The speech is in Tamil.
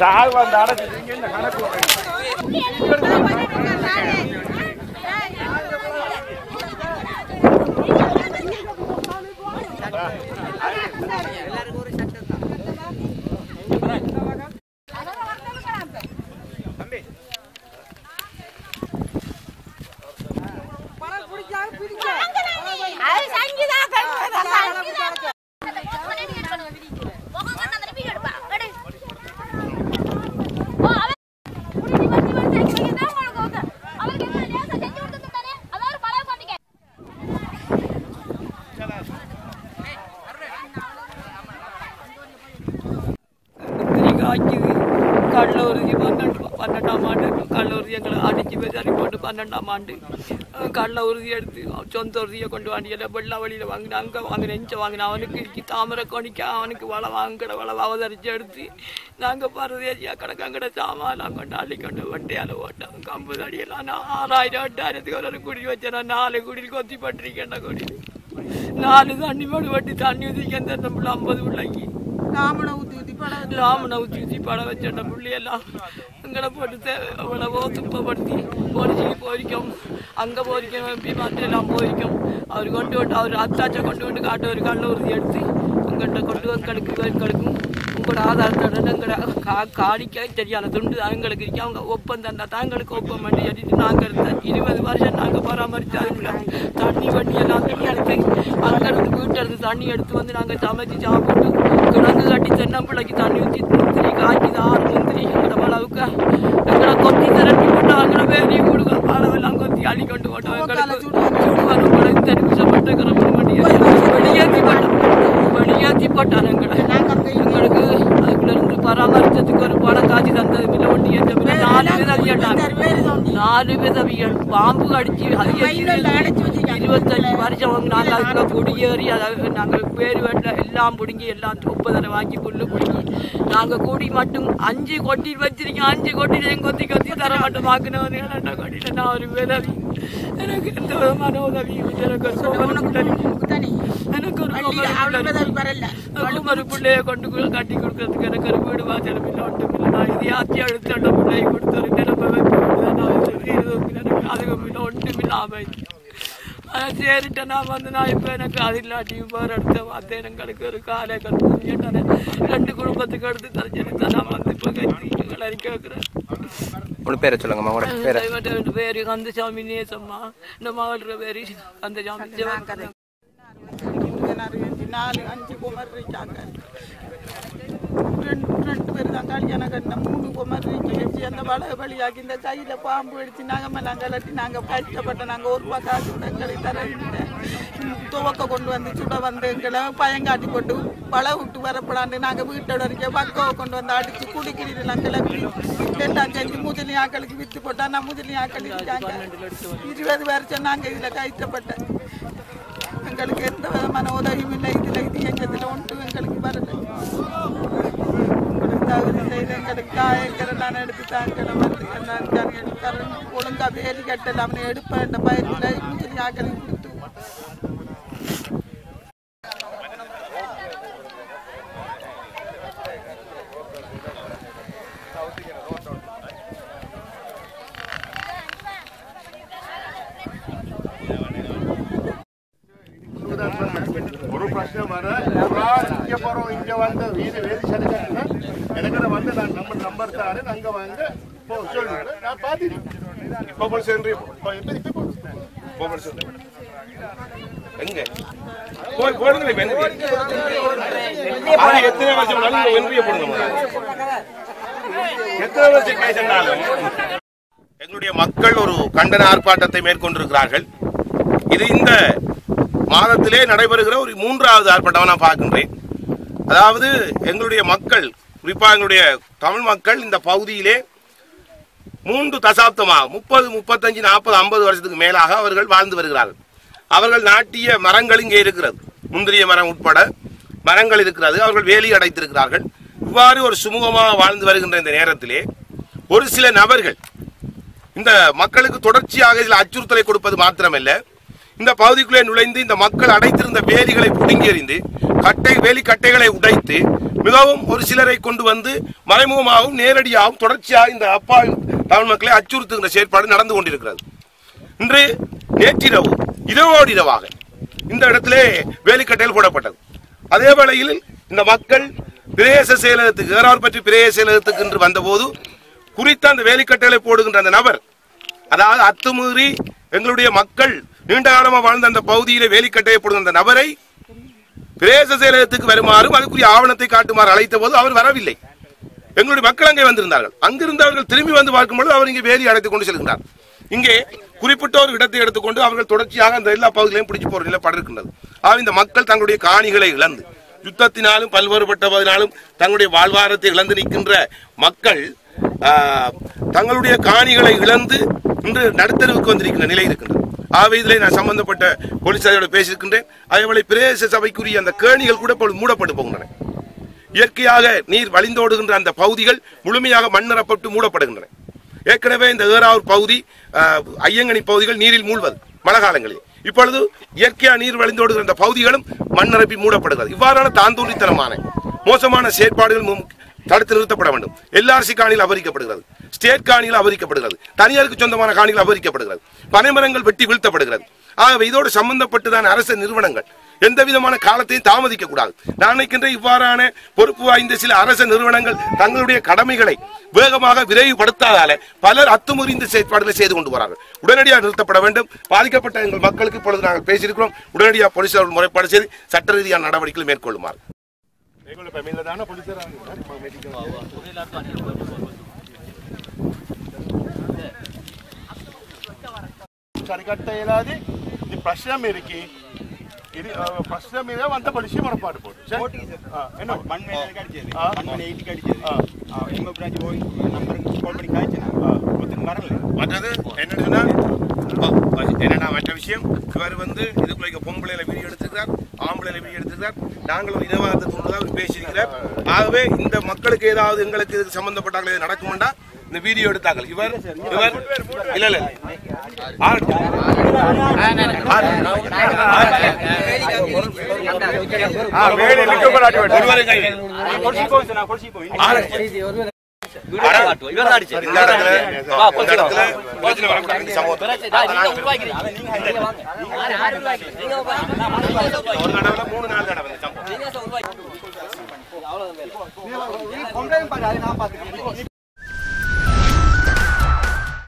சால் வந்து அடைச்சிட்டீங்க இந்த கணக்கு கல்லூரி 12ஆம் ஆண்டு கல்லூரி எங்களை அடிச்சு போய் சரி போட்டு 12ஆம் ஆண்டு கள்ள உறுதி எடுத்து சொந்த உறுதியை கொண்டு வாண்டியில வெள்ளா வழியில் வாங்கின அங்கே வாங்கின எஞ்ச வாங்கின அவனுக்கு இடிச்சு தாமரை கொணிக்க அவனுக்கு வள வாங்கிட வள அவதரிச்சு எடுத்து நாங்கள் பரதேசியாக கிடக்கங்கிட சாமான்லாம் கொண்டு அள்ளிக்கொண்டு வண்டியால் ஓட்டோம் கம்பு தடியெல்லாம் நான் 6000 8000க்கு ஒரு குடி வச்சேன் 4 குடியில் கொத்தி பட்டிருக்கேன் குடி 4 தண்ணி மாடு வட்டி தண்ணி ஊற்றிக்கேன் நம்மள 50 பிள்ளைக்கு லாமனை ஊற்றி படம் வச்ச புள்ளியெல்லாம் எங்களை போட்டு அவ்வளவோ துப்பப்படுத்தி போலீஸுக்கு போரிக்கும் அங்கே போரிக்கும் எம்பி மாத்திரெல்லாம் போரிக்கும் அவர் கொண்டு விட்டு அவர் அத்தாச்சை கொண்டு வந்து காட்டு ஒரு கல்ல உறுதி எடுத்து உங்கள்கிட்ட கொண்டு கிடைக்கும் உங்களோட ஆதாரத்தோட எங்களோட காணிக்க சரியான துண்டு அவங்களுக்கு இருக்கு அவங்க ஒப்பந்தம் தான் எங்களுக்கு ஒப்பம் பண்ணி எழுதி நாங்கள் இருந்தோம் 20 வருஷம் நாங்கள் பராமரித்து அதுல தண்ணி வண்டி எல்லாம் தண்ணி எடுத்து அங்கேருந்து வீட்டிலிருந்து தண்ணி எடுத்து வந்து நாங்கள் சமைச்சு சாப்பிட்டு கிழங்கு கட்டி தென்னம்பிள்ளைக்கு தண்ணி ஊற்றி முந்திரி காய்ச்சி ஆறு முந்திரி எங்களோட அளவுக்கு எங்களை கொத்தி திரட்டி போட்டு அவங்கள வேலி கொடுக்க அளவெல்லாம் கொத்தி அள்ளி கொண்டு போட்டோம் எங்களுக்கு சுடுவாங்க தெரிவிச்சப்பட்ட வெளியேற்றி போட்டான் எங்களுக்கு அதுக்குள்ள இருந்து பராமரிச்சதுக்கு ஒரு பணம் காட்சி தந்தது இல்லை ஒண்டி எந்த 4 விதவிகள் பாம்பு கடிச்சு 25 வருஷம் நாங்கள் அதுக்குள்ள குடியேறி அதாவது நாங்கள் பேர் வேண்ட எல்லாம் பிடுங்கி எல்லாம் 30 வாங்கி புல்லு பிடுங்கி நாங்கள் கூடி மட்டும் 5 கொட்டில் வச்சிருக்கேன் 5 கொட்டிலையும் கொத்தி கொத்தி தர மட்டும் வாங்கினவன் 2 கொட்டில நான் ஒரு விதவி எனக்கு எந்த விதமான உதவியும் எனக்கு ஒரு பிள்ளைய கொண்டு கட்டி கொடுக்கறதுக்கு எனக்கு ஒரு வீடு வாசல் இல்லை ஒன்றும் இல்லை நான் இதையாச்சி அழுத்த பிள்ளையை கொடுத்தாரு அதுக்கு ஒன்றும் இல்லாமல் சரிட்ட நான் வந்து நான் இப்போ எனக்கு அது இல்லாட்டி வேறு அடுத்த வார்த்தை எங்களுக்கு ஒரு காலை கற்று 2 குடும்பத்துக்கு எடுத்து தரச்செடுத்தா நான் வந்து இப்போ கட்டி கேட்குறேன். பேரை சொல்லுங்கம்மா. பேரு கந்தசாமி நேசம்மா. இந்த மகளோட பேரு கந்தசாமி. 4-5 குமர் இருக்காங்க. 2 பேர் தான் கல்யாணம் கட்டின 3 குமர் வச்சு அந்த வழியாக்கி இந்த கையில் பாம்பு அடிச்சு நாங்கள் கலட்டி நாங்கள் கஷ்டப்பட்ட நாங்கள் 1 ரூபா காசு கூட எங்களை தரவில்லை. துவக்க கொண்டு வந்து சுட வந்து எங்களை பயங்காட்டி போட்டு வலை விட்டு வரப்படாண்டு நாங்கள் வீட்டோட இருக்க பக்கவை கொண்டு வந்து அடிச்சு குடிக்கிறீங்களாம் கிளப்பி எல்லாம் செஞ்சு முதலி ஆக்களுக்கு விற்று போட்டா நான் முதலி ஆக்கள் இருக்காங்க. 20 வருஷம் நாங்கள் இதில் கஷ்டப்பட்டேன். எங்களுக்கு எந்த விதமான உதவியும் இல்லை. இது எங்கத்தில் ஒன்று எங்களுக்கு வரல. உங்களுக்கு தகுதி செய்து எங்களுக்கு காயங்கரெல்லாம் எடுத்து தாங்களை வந்து எல்லாம் ஒழுங்கா வேலி கட்டல அவனை எடுப்பேன் பயத்தில் முதலி ஆக்களை கொடுத்து ஒரு பிரச்சனை வர இங்கே போகிறோம் இங்கே வந்து வீடு வேதி சடுக்கா எனக்கு வந்து நான் நம்பர் தாரு அங்கே வாங்க சொல்லுங்க நான் பார்த்துருக்கேன். இப்போ போய் சென்று எங்க போய் போடுங்க எத்தனை வருஷம் வென்றிய போடுங்க. எத்தனை வருஷம் பேசினாலும் எங்களுடைய மக்கள் ஒரு கண்டன ஆர்ப்பாட்டத்தை மேற்கொண்டிருக்கிறார்கள். இது இந்த மாதத்திலே நடைபெறுகிற ஒரு 3வது ஆர்ப்பாட்டம் நான் பார்க்கின்றேன். அதாவது எங்களுடைய மக்கள், குறிப்பாக எங்களுடைய தமிழ் மக்கள் இந்த பகுதியிலே 3 தசாப்தமாக 30, 35, 40, 50 வருஷத்துக்கு மேலாக அவர்கள் வாழ்ந்து வருகிறார்கள். அவர்கள் நாட்டிய மரங்கள் இங்கே இருக்கிறது, முந்திரிய மரம் உட்பட மரங்கள் இருக்கிறது. அவர்கள் வேலி அடைத்திருக்கிறார்கள். இவ்வாறு ஒரு சுமூகமாக வாழ்ந்து வருகின்ற இந்த நேரத்திலே ஒரு சில நபர்கள் இந்த மக்களுக்கு தொடர்ச்சியாக இதில் அச்சுறுத்தலை கொடுப்பது மாத்திரமல்ல, இந்த பகுதிக்குள்ளே நுழைந்து இந்த மக்கள் அடைத்திருந்த வேலிகளை புடுங்கி எறிந்து வேலி கட்டைகளை உடைத்து மிகவும் ஒரு சிலரை கொண்டு வந்து மறைமுகமாகவும் நேரடியாகவும் தொடர்ச்சியாக இந்த அப்பாவி தமிழ் மக்களை அச்சுறுத்துகின்ற செயற்பாடு நடந்து கொண்டிருக்கிறது. இன்று நேற்றிரவு இரவோடு இரவாக இந்த இடத்திலே வேலிக்கட்டைகள் போடப்பட்டது. அதே வேளையில் இந்த மக்கள் பிரதேச செயலகத்துக்கு ஏறார் பற்றி பிரதேச செயலகத்துக்கு என்று வந்தபோது குறித்த அந்த வேலிக்கட்டைகளை போடுகின்ற அந்த நபர், அதாவது அத்துமீறி எங்களுடைய மக்கள் நீண்ட காலமாக வாழ்ந்த அந்த பகுதியிலே வேலிக்கட்டையை போடுகின்ற அந்த நபரை பிரதேச செயலகத்துக்கு வருமாறும் அதுக்குரிய ஆவணத்தை காட்டுமாறு அழைத்த போது அவர் வரவில்லை. எங்களுடைய மக்கள் அங்கே வந்திருந்தார்கள். அங்கிருந்தவர்கள் திரும்பி வந்து பார்க்கும்போது அவர் இங்கே வேலி அடைத்துக் கொண்டு செல்கின்றார். இங்கே குறிப்பிட்ட ஒரு இடத்தை எடுத்துக்கொண்டு அவர்கள் தொடர்ச்சியாக அந்த எல்லா பகுதிகளையும் பிடிச்சு போற நிலைப்பாடு இருக்கின்றது. இந்த மக்கள் தங்களுடைய காணிகளை இழந்து யுத்தத்தினாலும் பல்வேறுபட்டவதனாலும் தங்களுடைய வாழ்வாதாரத்தை இழந்து நிற்கின்ற மக்கள் தங்களுடைய காணிகளை இழந்து இன்று நடுத்தருவுக்கு வந்திருக்கின்ற நிலை இருக்கின்றது. இதிலே நான் சம்பந்தப்பட்ட போலீசாரோடு பேசியிருக்கின்றேன். அதேவேளை பிரதேச சபைக்குரிய அந்த கேணிகள் கூட இப்பொழுது மூடப்பட்டு போகின்றன. இயற்கையாக நீர் வழிந்தோடுகின்ற அந்த பகுதிகள் முழுமையாக மண் நிரப்பட்டு மூடப்படுகின்றன. ஏற்கனவே இந்த ஏறாவூர் பகுதி ஐயங்கனி பகுதிகள் நீரில் மூழ்வது மழை காலங்களில். இப்பொழுது இயற்கையாக நீர் வழிந்தோடுகிற அந்த பகுதிகளும் மண் நிரப்பி மூடப்படுகிறது. இவ்வாறான தாந்தூரித்தனமான மோசமான செயற்பாடுகள் தடுத்து நிறுத்தப்பட வேண்டும். எல்ஆர்சி காணிகள் அபகரிக்கப்படுகிறது, ஸ்டேட் காணிகள் அபகரிக்கப்படுகிறது, தனியாருக்கு சொந்தமான காணிகள் அபகரிக்கப்படுகிறது, பனைமரங்கள் வெட்டி வீழ்த்தப்படுகிறது. ஆகவே இதோடு சம்பந்தப்பட்டுதான் அரசு நிறுவனங்கள் எந்த விதமான காலத்தையும் தாமதிக்க கூடாது. நான் நினைக்கின்ற இவ்வாறான பொறுப்பு வாய்ந்த சில அரசு நிறுவனங்கள் தங்களுடைய கடமைகளை வேகமாக விரைவுபடுத்தாதால பலர் அத்துமுறிந்த செயற்பாடுகளை செய்து கொண்டு வரார்கள். உடனடியாக நிறுத்தப்பட வேண்டும். பாதிக்கப்பட்ட எங்கள் மக்களுக்கு இப்பொழுது நாங்கள் பேசியிருக்கிறோம். உடனடியாக போலீசார் முறைப்பாடு செய்து சட்ட ரீதியான நடவடிக்கைகள் மேற்கொள்ளுமாறு. సరికట్టేలాది ఈ ప్రశ్న మీరికి ఇది ప్రశ్న మీద అంత పొలిసి పొరపాటు పోదు மற்றது என்னன்னா மற்ற விஷயம், இவர் இதுக்குள்ள பொம்பளையில வீடியோ எடுத்திருக்கிறார், ஆம்பளையில வீடியோ எடுத்திருக்கிறார். நாங்களும் இனவாதத்தை தூண்டுதான் அவர் பேசியிருக்கிறார். ஆகவே இந்த மக்களுக்கு ஏதாவது எங்களுக்கு இதுக்கு சம்பந்தப்பட்டார்கள் நடக்கும்டா இந்த வீடியோ எடுத்தார்கள். இவர் இல்ல இல்ல ஒரு